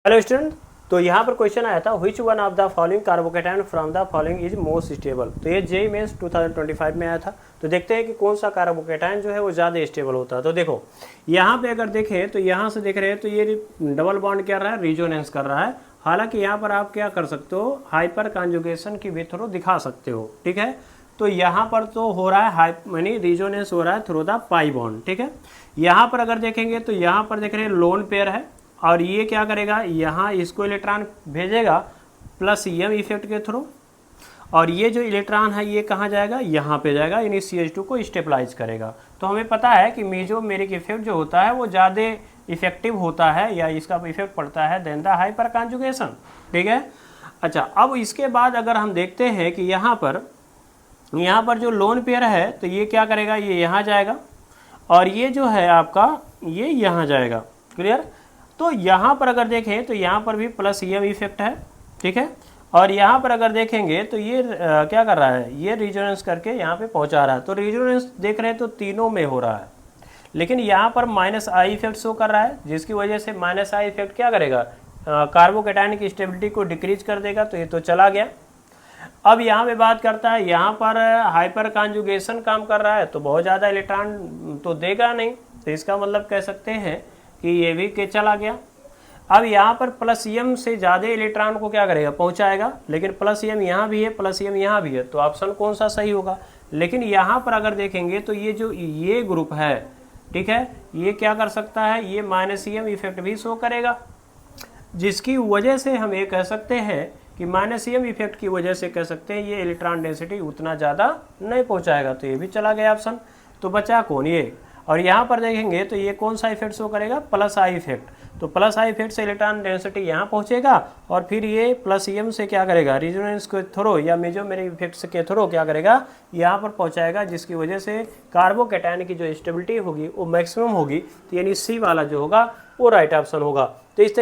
Hello student, तो यहाँ पर क्वेश्चन आया था which one of the following carbocation from the following is most stable. तो ये जेईई मेंस 2025 में आया था। तो देखते हैं कि कौन सा कार्बोकेटायन जो है वो ज़्यादा स्टेबल होता है। तो देखो यहाँ पे अगर देखें तो यहाँ से देख रहे हैं तो ये डबल बॉन्ड कर रहा है, रिजोनेंस कर रहा है। हालांकि यहाँ पर आप क्या कर सकते हो, हाइपर कॉन्जुगेशन की विथ थ्रू दिखा सकते हो। ठीक है, तो यहाँ पर तो हो रहा है यानी रिजोनेंस हो रहा है थ्रू द पाई बॉन्ड। ठीक है, यहाँ पर अगर देखेंगे तो यहाँ पर देख रहे हैं लोन पेयर है और ये क्या करेगा, यहाँ इसको इलेक्ट्रॉन भेजेगा प्लस एम इफेक्ट के थ्रू, और ये जो इलेक्ट्रॉन है ये कहाँ जाएगा, यहाँ पे जाएगा, यानी CH2 को स्टेबलाइज करेगा। तो हमें पता है कि मेसोमेरिक इफेक्ट जो होता है वो ज़्यादा इफेक्टिव होता है या इसका इफेक्ट पड़ता है देन द हाइपर कॉन्जुगेशन। ठीक है, अच्छा अब इसके बाद अगर हम देखते हैं कि यहाँ पर जो लोन पेयर है तो ये क्या करेगा, ये यहाँ जाएगा और ये जो है आपका ये यहाँ जाएगा। क्लियर। तो यहाँ पर अगर देखें तो यहाँ पर भी प्लस एम इफेक्ट है। ठीक है, और यहाँ पर अगर देखेंगे तो ये क्या कर रहा है, ये रिजोनेंस करके यहाँ पे पहुँचा रहा है। तो रिजोनेंस देख रहे हैं तो तीनों में हो रहा है, लेकिन यहाँ पर माइनस आई इफेक्ट शो कर रहा है, जिसकी वजह से माइनस आई इफेक्ट क्या करेगा, कार्बोकेटायन की स्टेबिलिटी को डिक्रीज कर देगा। तो ये तो चला गया। अब यहाँ पे बात करता है, यहाँ पर हाइपर कॉन्जुगेशन काम कर रहा है तो बहुत ज़्यादा इलेक्ट्रॉन तो देगा नहीं। तो इसका मतलब कह सकते हैं कि ये भी के चला गया। अब यहाँ पर प्लस एम से ज़्यादा इलेक्ट्रॉन को क्या करेगा, पहुँचाएगा, लेकिन प्लस एम यहाँ भी है, प्लस एम यहाँ भी है। तो ऑप्शन कौन सा सही होगा। लेकिन यहाँ पर अगर देखेंगे तो ये जो ये ग्रुप है, ठीक है, ये क्या कर सकता है, ये माइनस एम इफेक्ट भी शो करेगा, जिसकी वजह से हम ये कह सकते हैं कि माइनस एम इफेक्ट की वजह से कह सकते हैं ये इलेक्ट्रॉन डेंसिटी उतना ज़्यादा नहीं पहुँचाएगा। तो ये भी चला गया ऑप्शन। तो बचा कौन, ये। और यहाँ पर देखेंगे तो ये कौन सा इफेक्ट शो करेगा, प्लस आई इफेक्ट। तो प्लस आई इफेक्ट से इलेक्ट्रॉन डेंसिटी यहाँ पहुँचेगा और फिर ये प्लस एम से क्या करेगा, रिजोनेंस के थ्रू या मेसोमेरिक इफेक्ट के थ्रू क्या करेगा, यहाँ पर पहुँचाएगा, जिसकी वजह से कार्बोकेटायन की जो स्टेबिलिटी होगी वो मैक्सिमम होगी। तो यानी सी वाला जो होगा वो राइट ऑप्शन होगा। तो इस